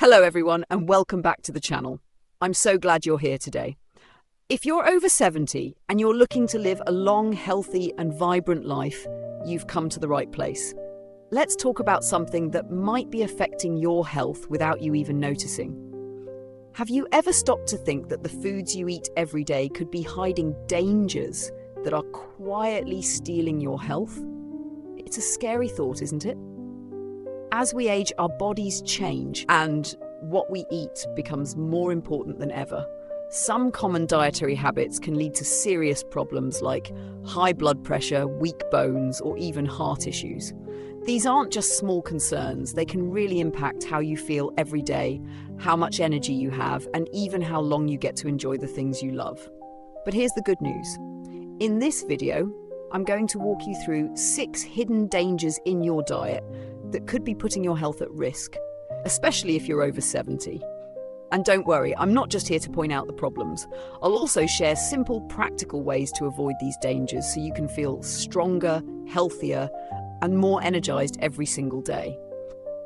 Hello everyone and welcome back to the channel. I'm so glad you're here today. If you're over 70 and you're looking to live a long, healthy and vibrant life, you've come to the right place. Let's talk about something that might be affecting your health without you even noticing. Have you ever stopped to think that the foods you eat every day could be hiding dangers that are quietly stealing your health? It's a scary thought, isn't it? As we age, our bodies change and what we eat becomes more important than ever. Some common dietary habits can lead to serious problems like high blood pressure, weak bones, or even heart issues. These aren't just small concerns, they can really impact how you feel every day, how much energy you have, and even how long you get to enjoy the things you love. But here's the good news. In this video, I'm going to walk you through 6 hidden dangers in your diet that could be putting your health at risk, especially if you're over 70. And don't worry, I'm not just here to point out the problems. I'll also share simple, practical ways to avoid these dangers so you can feel stronger, healthier, and more energized every single day.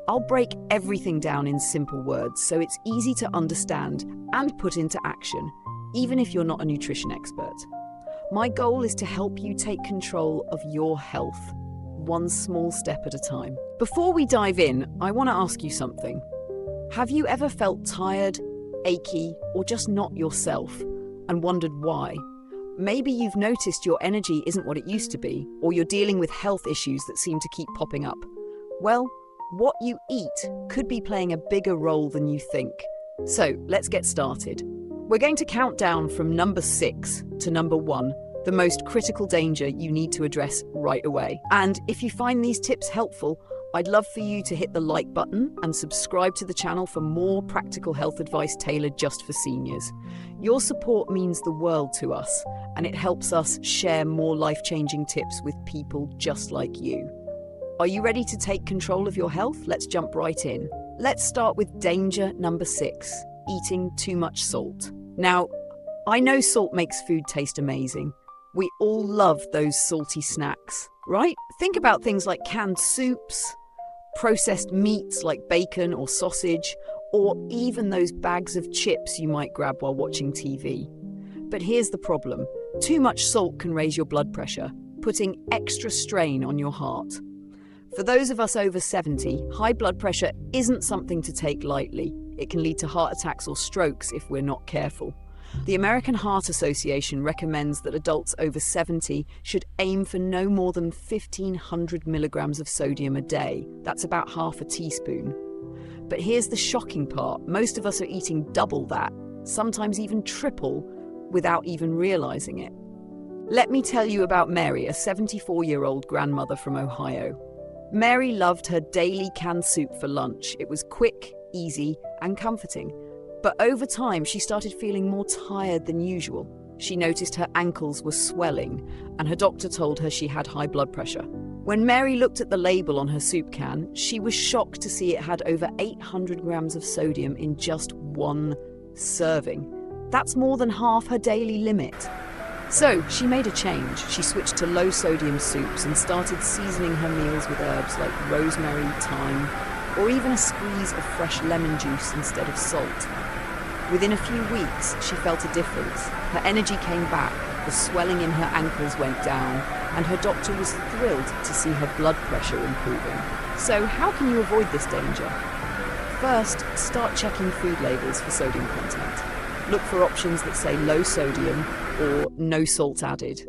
I'll break everything down in simple words so it's easy to understand and put into action, even if you're not a nutrition expert. My goal is to help you take control of your health, one small step at a time. Before we dive in, I want to ask you something. Have you ever felt tired, achy, or just not yourself and wondered why? Maybe you've noticed your energy isn't what it used to be, or you're dealing with health issues that seem to keep popping up. Well, what you eat could be playing a bigger role than you think. So let's get started. We're going to count down from number 6 to number 1, the most critical danger you need to address right away. And if you find these tips helpful, I'd love for you to hit the like button and subscribe to the channel for more practical health advice tailored just for seniors. Your support means the world to us, and it helps us share more life-changing tips with people just like you. Are you ready to take control of your health? Let's jump right in. Let's start with danger number 6, eating too much salt. Now, I know salt makes food taste amazing. We all love those salty snacks, right? Think about things like canned soups, processed meats like bacon or sausage, or even those bags of chips you might grab while watching TV. But here's the problem. Too much salt can raise your blood pressure, putting extra strain on your heart. For those of us over 70, high blood pressure isn't something to take lightly. It can lead to heart attacks or strokes if we're not careful. The American Heart Association recommends that adults over 70 should aim for no more than 1,500 milligrams of sodium a day. That's about half a teaspoon. But here's the shocking part. Most of us are eating double that, sometimes even triple, without even realizing it. Let me tell you about Mary, a 74-year-old grandmother from Ohio. Mary loved her daily canned soup for lunch. It was quick, easy, and comforting. But over time, she started feeling more tired than usual. She noticed her ankles were swelling, and her doctor told her she had high blood pressure. When Mary looked at the label on her soup can, she was shocked to see it had over 800 grams of sodium in just one serving. That's more than half her daily limit. So she made a change. She switched to low-sodium soups and started seasoning her meals with herbs like rosemary, thyme, or even a squeeze of fresh lemon juice instead of salt. Within a few weeks, she felt a difference. Her energy came back, the swelling in her ankles went down, and her doctor was thrilled to see her blood pressure improving. So how can you avoid this danger? First, start checking food labels for sodium content. Look for options that say low sodium or no salt added.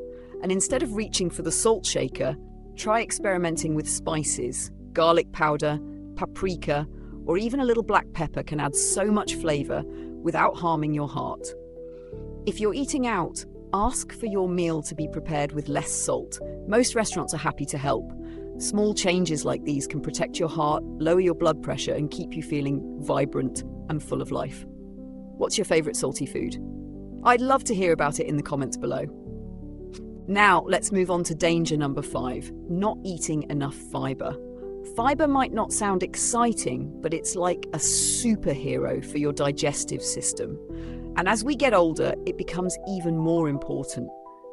And instead of reaching for the salt shaker, try experimenting with spices. Garlic powder, paprika, or even a little black pepper can add so much flavor without harming your heart. If you're eating out, ask for your meal to be prepared with less salt. Most restaurants are happy to help. Small changes like these can protect your heart, lower your blood pressure, and keep you feeling vibrant and full of life. What's your favorite salty food? I'd love to hear about it in the comments below. Now, let's move on to danger number 5, not eating enough fiber. Fiber might not sound exciting, but it's like a superhero for your digestive system. And as we get older, it becomes even more important.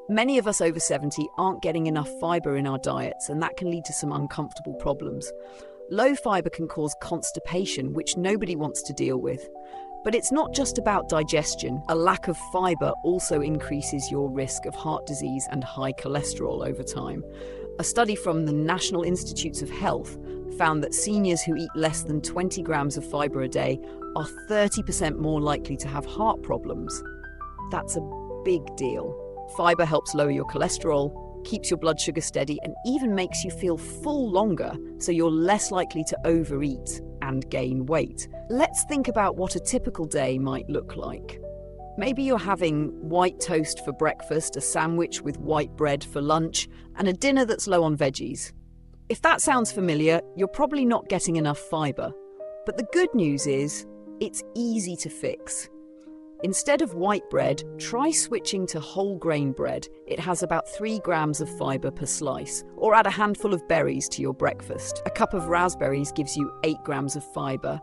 Many of us over 70 aren't getting enough fiber in our diets, and that can lead to some uncomfortable problems. Low fiber can cause constipation, which nobody wants to deal with. But it's not just about digestion. A lack of fiber also increases your risk of heart disease and high cholesterol over time. A study from the National Institutes of Health found that seniors who eat less than 20 grams of fiber a day are 30% more likely to have heart problems. That's a big deal. Fiber helps lower your cholesterol, keeps your blood sugar steady, and even makes you feel full longer, so you're less likely to overeat and gain weight. Let's think about what a typical day might look like. Maybe you're having white toast for breakfast, a sandwich with white bread for lunch, and a dinner that's low on veggies. If that sounds familiar, you're probably not getting enough fiber. But the good news is, it's easy to fix. Instead of white bread, try switching to whole grain bread. It has about 3 grams of fiber per slice. Or add a handful of berries to your breakfast. A cup of raspberries gives you 8 grams of fiber.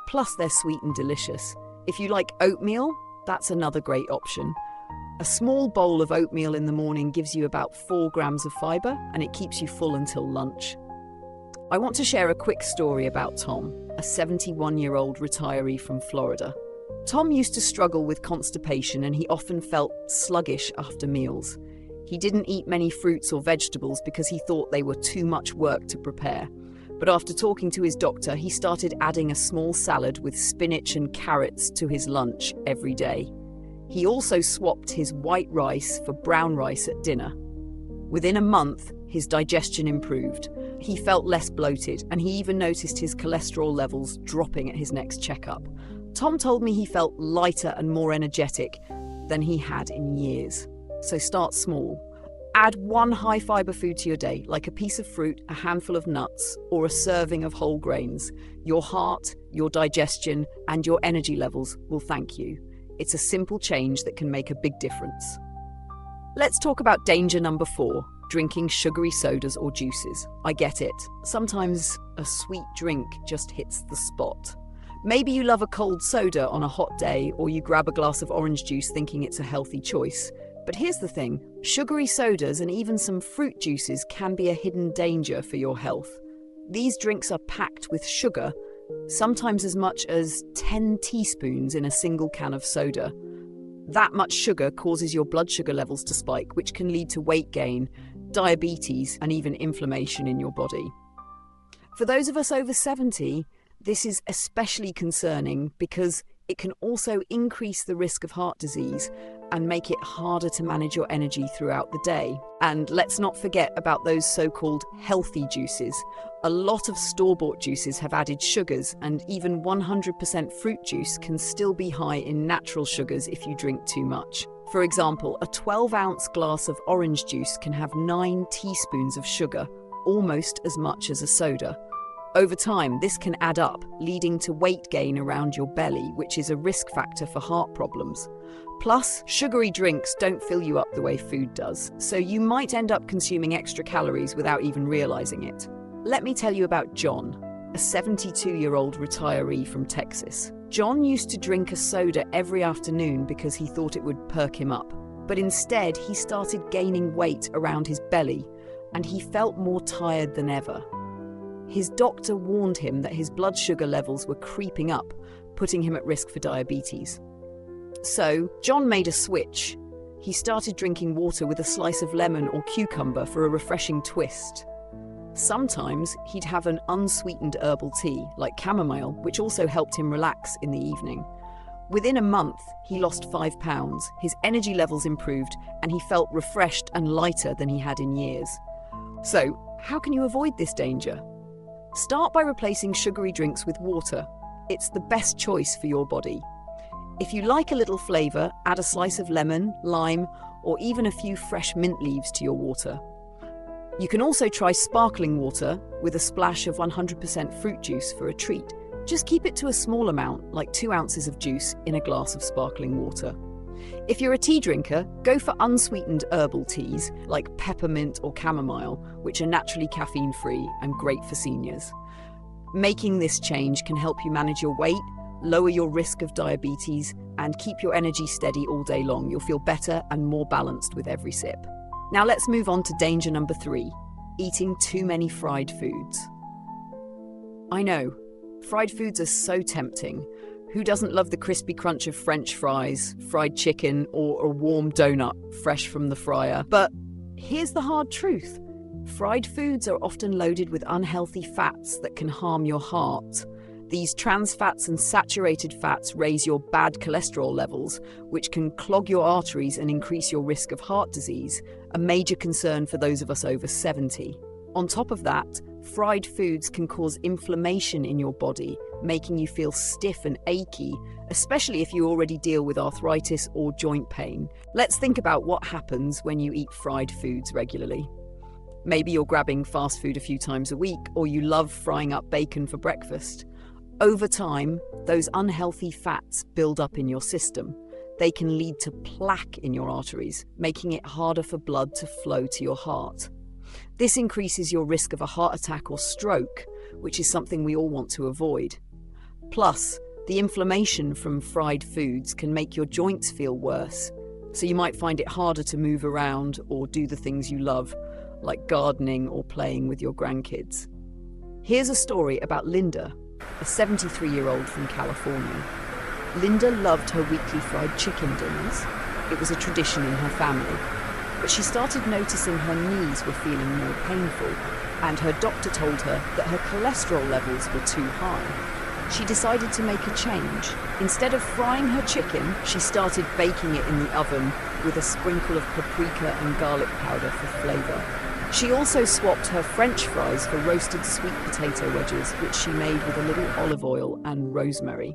Plus they're sweet and delicious. If you like oatmeal, that's another great option. A small bowl of oatmeal in the morning gives you about 4 grams of fiber, and it keeps you full until lunch. I want to share a quick story about Tom, a 71-year-old retiree from Florida. Tom used to struggle with constipation, and he often felt sluggish after meals. He didn't eat many fruits or vegetables because he thought they were too much work to prepare. But after talking to his doctor, he started adding a small salad with spinach and carrots to his lunch every day. He also swapped his white rice for brown rice at dinner. Within a month, his digestion improved. He felt less bloated, and he even noticed his cholesterol levels dropping at his next checkup. Tom told me he felt lighter and more energetic than he had in years. So start small. Add one high-fiber food to your day, like a piece of fruit, a handful of nuts, or a serving of whole grains. Your heart, your digestion, and your energy levels will thank you. It's a simple change that can make a big difference. Let's talk about danger number 4, drinking sugary sodas or juices. I get it. Sometimes a sweet drink just hits the spot. Maybe you love a cold soda on a hot day, or you grab a glass of orange juice thinking it's a healthy choice. But here's the thing, sugary sodas and even some fruit juices can be a hidden danger for your health. These drinks are packed with sugar, sometimes as much as 10 teaspoons in a single can of soda. That much sugar causes your blood sugar levels to spike, which can lead to weight gain, diabetes, and even inflammation in your body. For those of us over 70, this is especially concerning because it can also increase the risk of heart disease and make it harder to manage your energy throughout the day. And let's not forget about those so-called healthy juices. A lot of store-bought juices have added sugars, and even 100% fruit juice can still be high in natural sugars if you drink too much. For example, a 12-ounce glass of orange juice can have 9 teaspoons of sugar, almost as much as a soda. Over time, this can add up, leading to weight gain around your belly, which is a risk factor for heart problems. Plus, sugary drinks don't fill you up the way food does, so you might end up consuming extra calories without even realizing it. Let me tell you about John, a 72-year-old retiree from Texas. John used to drink a soda every afternoon because he thought it would perk him up. But instead, he started gaining weight around his belly, and he felt more tired than ever. His doctor warned him that his blood sugar levels were creeping up, putting him at risk for diabetes. So, John made a switch. He started drinking water with a slice of lemon or cucumber for a refreshing twist. Sometimes he'd have an unsweetened herbal tea, like chamomile, which also helped him relax in the evening. Within a month, he lost 5 pounds, his energy levels improved, and he felt refreshed and lighter than he had in years. So, how can you avoid this danger? Start by replacing sugary drinks with water. It's the best choice for your body. If you like a little flavour, add a slice of lemon, lime, or even a few fresh mint leaves to your water. You can also try sparkling water with a splash of 100% fruit juice for a treat. Just keep it to a small amount, like 2 ounces of juice in a glass of sparkling water. If you're a tea drinker, go for unsweetened herbal teas like peppermint or chamomile, which are naturally caffeine-free and great for seniors. Making this change can help you manage your weight, lower your risk of diabetes, and keep your energy steady all day long. You'll feel better and more balanced with every sip. Now let's move on to danger number 3, eating too many fried foods. I know, fried foods are so tempting. Who doesn't love the crispy crunch of French fries, fried chicken, or a warm donut fresh from the fryer? But here's the hard truth. Fried foods are often loaded with unhealthy fats that can harm your heart. These trans fats and saturated fats raise your bad cholesterol levels, which can clog your arteries and increase your risk of heart disease, a major concern for those of us over 70. On top of that, fried foods can cause inflammation in your body, making you feel stiff and achy, especially if you already deal with arthritis or joint pain. Let's think about what happens when you eat fried foods regularly. Maybe you're grabbing fast food a few times a week, or you love frying up bacon for breakfast. Over time, those unhealthy fats build up in your system. They can lead to plaque in your arteries, making it harder for blood to flow to your heart. This increases your risk of a heart attack or stroke, which is something we all want to avoid. Plus, the inflammation from fried foods can make your joints feel worse, so you might find it harder to move around or do the things you love, like gardening or playing with your grandkids. Here's a story about Linda, a 73-year-old from California. Linda loved her weekly fried chicken dinners. It was a tradition in her family. But she started noticing her knees were feeling more painful, and her doctor told her that her cholesterol levels were too high. She decided to make a change. Instead of frying her chicken, she started baking it in the oven with a sprinkle of paprika and garlic powder for flavor. She also swapped her French fries for roasted sweet potato wedges, which she made with a little olive oil and rosemary.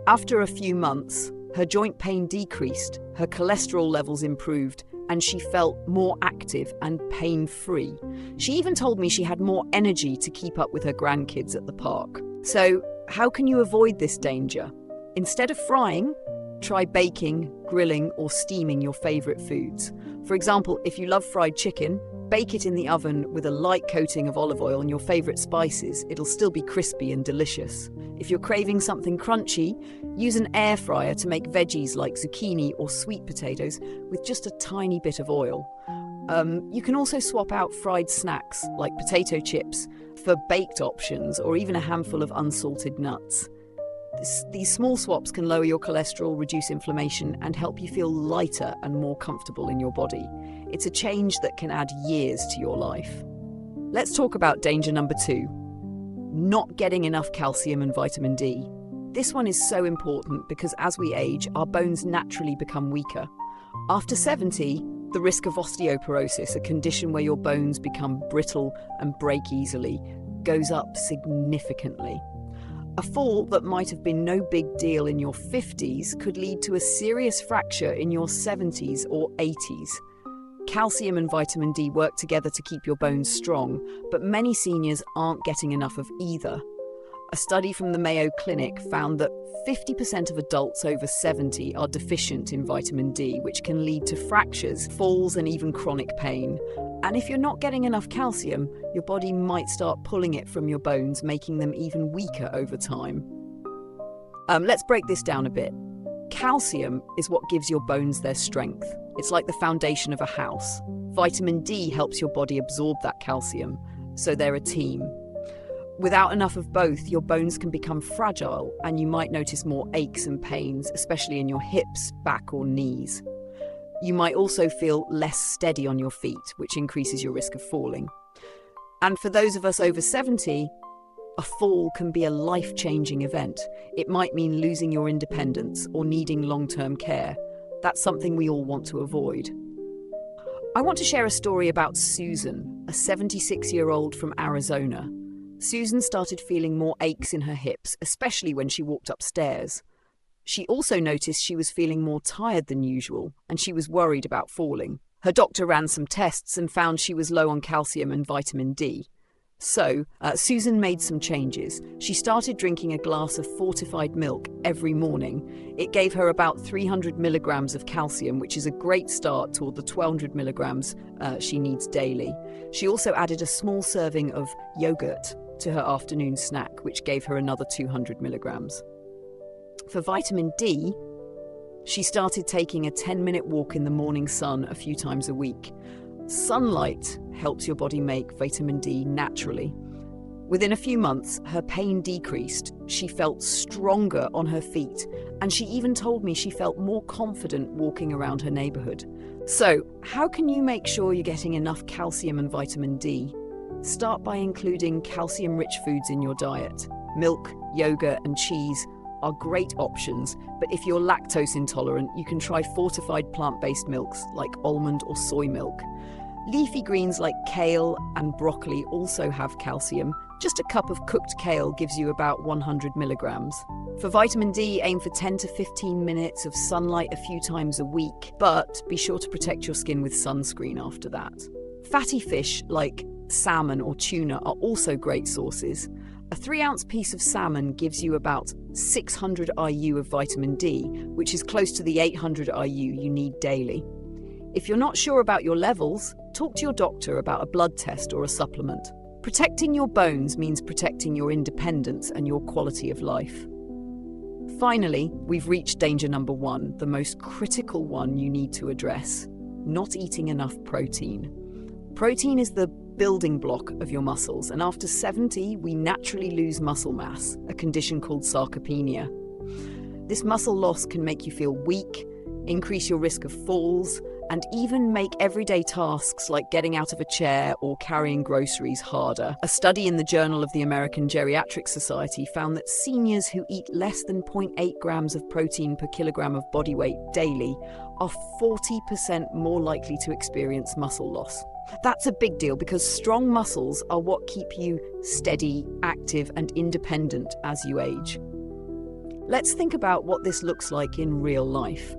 After a few months, her joint pain decreased, her cholesterol levels improved, and she felt more active and pain-free. She even told me she had more energy to keep up with her grandkids at the park. So, how can you avoid this danger? Instead of frying, try baking, grilling, or steaming your favorite foods. For example, if you love fried chicken, bake it in the oven with a light coating of olive oil and your favorite spices. It'll still be crispy and delicious. If you're craving something crunchy, use an air fryer to make veggies like zucchini or sweet potatoes with just a tiny bit of oil. You can also swap out fried snacks like potato chips for baked options or even a handful of unsalted nuts. These small swaps can lower your cholesterol, reduce inflammation, and help you feel lighter and more comfortable in your body. It's a change that can add years to your life. Let's talk about danger number 2, not getting enough calcium and vitamin D. This one is so important because as we age, our bones naturally become weaker. After 70, the risk of osteoporosis, a condition where your bones become brittle and break easily, goes up significantly. A fall that might have been no big deal in your 50s could lead to a serious fracture in your 70s or 80s. Calcium and vitamin D work together to keep your bones strong, but many seniors aren't getting enough of either. A study from the Mayo Clinic found that 50% of adults over 70 are deficient in vitamin D, which can lead to fractures, falls, and even chronic pain. And if you're not getting enough calcium, your body might start pulling it from your bones, making them even weaker over time. Let's break this down a bit. Calcium is what gives your bones their strength. It's like the foundation of a house. Vitamin D helps your body absorb that calcium, so they're a team. Without enough of both, your bones can become fragile and you might notice more aches and pains, especially in your hips, back, or knees. You might also feel less steady on your feet, which increases your risk of falling. And for those of us over 70, a fall can be a life-changing event. It might mean losing your independence or needing long-term care. That's something we all want to avoid. I want to share a story about Susan, a 76-year-old from Arizona. Susan started feeling more aches in her hips, especially when she walked upstairs. She also noticed she was feeling more tired than usual, and she was worried about falling. Her doctor ran some tests and found she was low on calcium and vitamin D. So, Susan made some changes. She started drinking a glass of fortified milk every morning. It gave her about 300 milligrams of calcium, which is a great start toward the 1200 milligrams she needs daily. She also added a small serving of yogurt to her afternoon snack, which gave her another 200 milligrams. For vitamin D, she started taking a 10-minute walk in the morning sun a few times a week. Sunlight helps your body make vitamin D naturally. Within a few months, her pain decreased, she felt stronger on her feet, and she even told me she felt more confident walking around her neighborhood. So, how can you make sure you're getting enough calcium and vitamin D? Start by including calcium-rich foods in your diet. Milk, yogurt, and cheese are great options, but if you're lactose intolerant, you can try fortified plant-based milks like almond or soy milk. Leafy greens like kale and broccoli also have calcium. Just a cup of cooked kale gives you about 100 milligrams. For vitamin D, aim for 10 to 15 minutes of sunlight a few times a week, but be sure to protect your skin with sunscreen after that. Fatty fish like salmon or tuna are also great sources. A 3-ounce piece of salmon gives you about 600 IU of vitamin D, which is close to the 800 IU you need daily. If you're not sure about your levels, talk to your doctor about a blood test or a supplement. Protecting your bones means protecting your independence and your quality of life. Finally, we've reached danger number 1, the most critical one you need to address: not eating enough protein. Protein is the building block of your muscles, and after 70, we naturally lose muscle mass, a condition called sarcopenia. This muscle loss can make you feel weak, increase your risk of falls, and even make everyday tasks like getting out of a chair or carrying groceries harder. A study in the Journal of the American Geriatric Society found that seniors who eat less than 0.8 grams of protein per kilogram of body weight daily are 40% more likely to experience muscle loss. That's a big deal because strong muscles are what keep you steady, active, and independent as you age. Let's think about what this looks like in real life.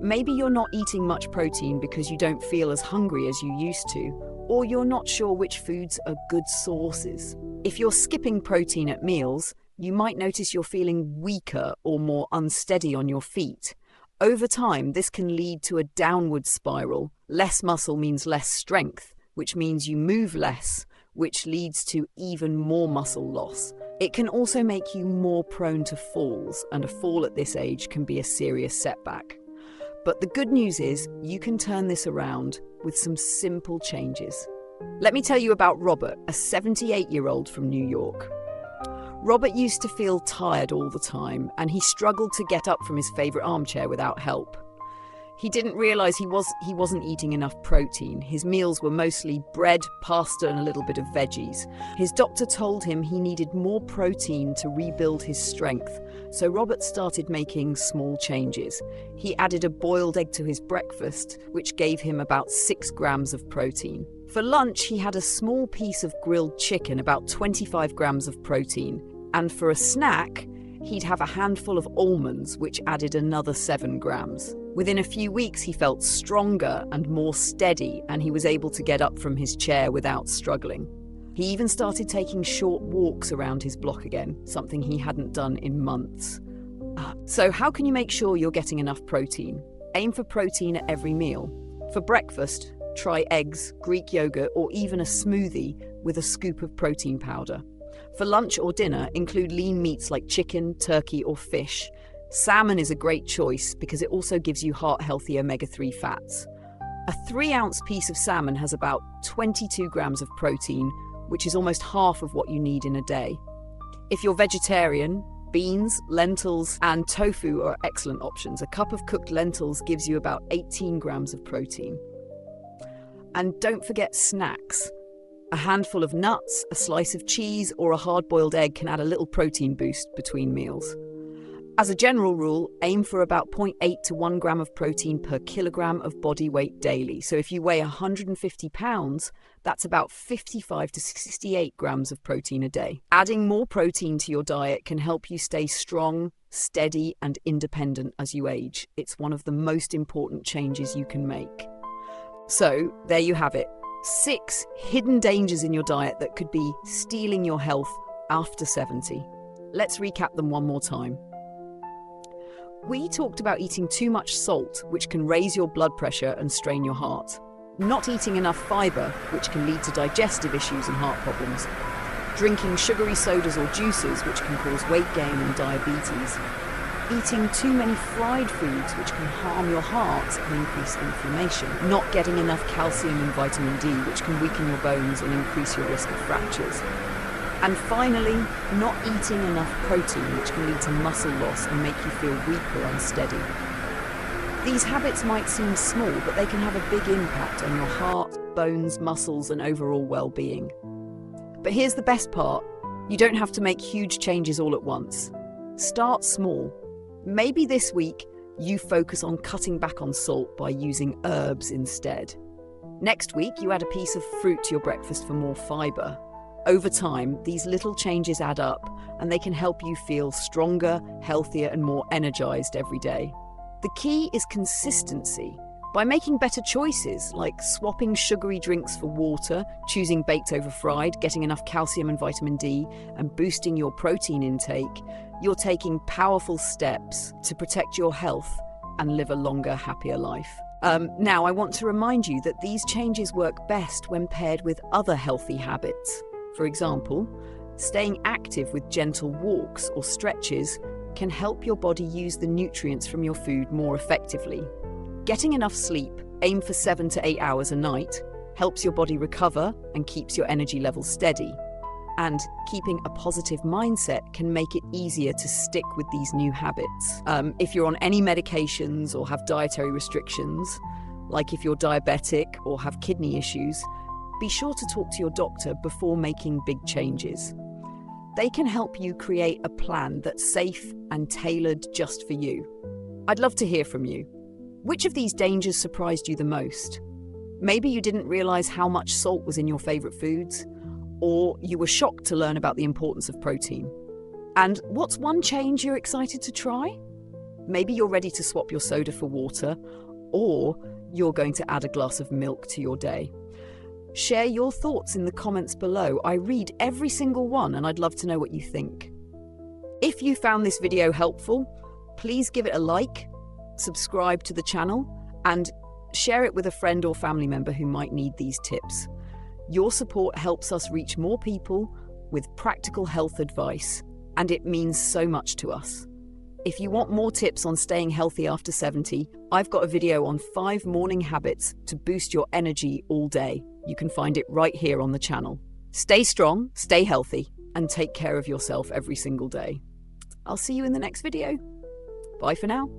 Maybe you're not eating much protein because you don't feel as hungry as you used to, or you're not sure which foods are good sources. If you're skipping protein at meals, you might notice you're feeling weaker or more unsteady on your feet. Over time, this can lead to a downward spiral. Less muscle means less strength, which means you move less, which leads to even more muscle loss. It can also make you more prone to falls, and a fall at this age can be a serious setback. But the good news is you can turn this around with some simple changes. Let me tell you about Robert, a 78-year-old from New York. Robert used to feel tired all the time, and he struggled to get up from his favorite armchair without help. He didn't realize he wasn't eating enough protein. His meals were mostly bread, pasta, and a little bit of veggies. His doctor told him he needed more protein to rebuild his strength, so Robert started making small changes. He added a boiled egg to his breakfast, which gave him about 6 grams of protein. For lunch, he had a small piece of grilled chicken, about 25 grams of protein. And for a snack, he'd have a handful of almonds, which added another 7 grams. Within a few weeks, he felt stronger and more steady, and he was able to get up from his chair without struggling. He even started taking short walks around his block again, something he hadn't done in months. So how can you make sure you're getting enough protein? Aim for protein at every meal. For breakfast, try eggs, Greek yogurt, or even a smoothie with a scoop of protein powder. For lunch or dinner, include lean meats like chicken, turkey, or fish. Salmon is a great choice because it also gives you heart-healthy omega-3 fats. A 3-ounce piece of salmon has about 22 grams of protein, which is almost half of what you need in a day. If you're vegetarian, beans, lentils, and tofu are excellent options. A cup of cooked lentils gives you about 18 grams of protein. And don't forget snacks. A handful of nuts, a slice of cheese, or a hard-boiled egg can add a little protein boost between meals. As a general rule, aim for about 0.8 to 1 gram of protein per kilogram of body weight daily. So if you weigh 150 pounds, that's about 55 to 68 grams of protein a day. Adding more protein to your diet can help you stay strong, steady, and independent as you age. It's one of the most important changes you can make. So there you have it. 6 hidden dangers in your diet that could be stealing your health after 70. Let's recap them one more time. We talked about eating too much salt, which can raise your blood pressure and strain your heart. Not eating enough fiber, which can lead to digestive issues and heart problems. Drinking sugary sodas or juices, which can cause weight gain and diabetes. Eating too many fried foods, which can harm your heart and increase inflammation. Not getting enough calcium and vitamin D, which can weaken your bones and increase your risk of fractures. And finally, not eating enough protein, which can lead to muscle loss and make you feel weak or unsteady. These habits might seem small, but they can have a big impact on your heart, bones, muscles, and overall well-being. But here's the best part. You don't have to make huge changes all at once. Start small. Maybe this week, you focus on cutting back on salt by using herbs instead. Next week, you add a piece of fruit to your breakfast for more fibre. Over time, these little changes add up, and they can help you feel stronger, healthier, and more energized every day. The key is consistency. By making better choices, like swapping sugary drinks for water, choosing baked over fried, getting enough calcium and vitamin D, and boosting your protein intake, you're taking powerful steps to protect your health and live a longer, happier life. Now, I want to remind you that these changes work best when paired with other healthy habits. For example, staying active with gentle walks or stretches can help your body use the nutrients from your food more effectively. Getting enough sleep, aim for 7 to 8 hours a night, helps your body recover and keeps your energy levels steady. And keeping a positive mindset can make it easier to stick with these new habits. If you're on any medications or have dietary restrictions, like if you're diabetic or have kidney issues, be sure to talk to your doctor before making big changes. They can help you create a plan that's safe and tailored just for you. I'd love to hear from you. Which of these dangers surprised you the most? Maybe you didn't realize how much salt was in your favorite foods, or you were shocked to learn about the importance of protein. And what's one change you're excited to try? Maybe you're ready to swap your soda for water, or you're going to add a glass of milk to your day. Share your thoughts in the comments below. I read every single one and I'd love to know what you think. If you found this video helpful, please give it a like, subscribe to the channel, and share it with a friend or family member who might need these tips. Your support helps us reach more people with practical health advice, and it means so much to us. If you want more tips on staying healthy after 70, I've got a video on 5 morning habits to boost your energy all day. You can find it right here on the channel. Stay strong, stay healthy, and take care of yourself every single day. I'll see you in the next video. Bye for now.